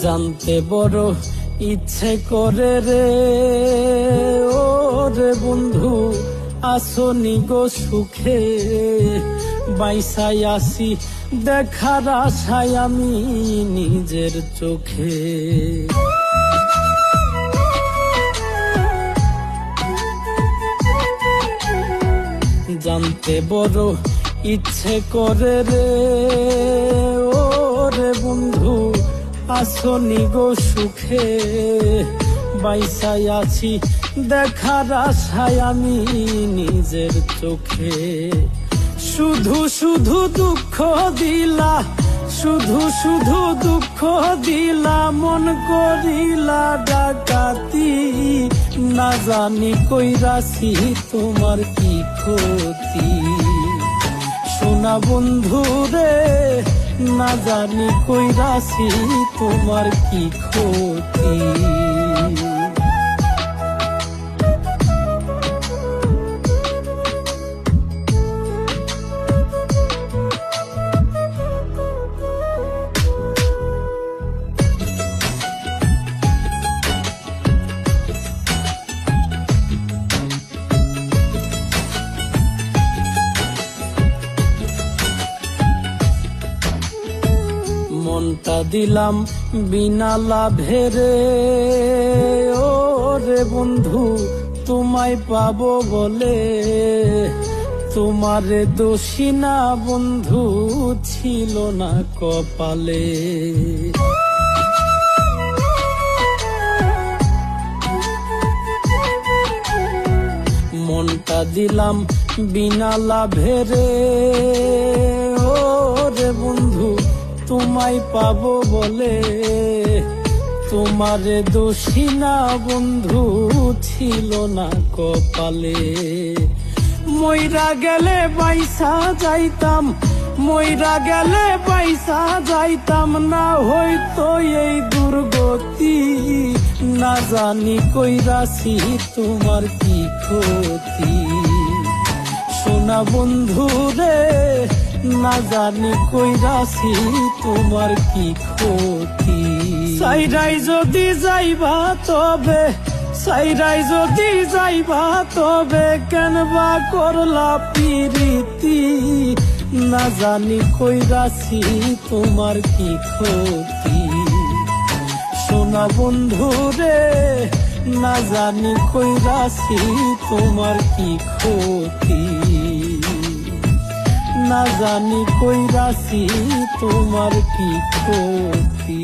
জানতে বড় ইচ্ছে করে রে, ও রে বন্ধু আসনি গো সুখে, বাইসাই আসি দেখার আশায় আমি নিজের চোখে। জানতে বড় ইচ্ছে করে রে, ও রে বন্ধু আসনি গো সুখে, বাইসাই আছি দেখার আশায় আমি নিজের চোখে। শুধু শুধু দুঃখ দিলা, শুধু শুধু দুঃখ দিলা, মন করিলা ডাকাতি, না জানি কইরাছি তোমার কি ক্ষতি। সোনা বন্ধু রে, না জানি কইরাছি তোমার কি ক্ষতি। মনটা দিলাম বিনা লাভে রে, ও রে বন্ধু তোমায় পাবো বলে, তোমারে দোষী না বন্ধু ছিল না কপালে। মনটা দিলাম বিনা লাভে রে, ও রে বন্ধু তোমায় পাবো বলে, তোমারে দোষী না বন্ধু ছিল না কপালে। মইরা গেলে বাইসা যাইতাম, মইরা গেলে বাইসা যাইতাম, না হইতো এই দুর্গতি, না জানি কইরাছি তোমার কি ক্ষতি। সোনা বন্ধু রে, না জানি কইরাছি তোমার কি ক্ষতি। সাইরাই যদি যাইবা তবে, সাইরাই যদি যাইবা তবে, কেনবা করলা পিরিতি, না জানি কইরাছি তোমার কি ক্ষতি। সোনা বন্ধু রে, না জানি কইরাছি তোমার কি ক্ষতি, না জানি কইরাছি তোমার কি ক্ষতি।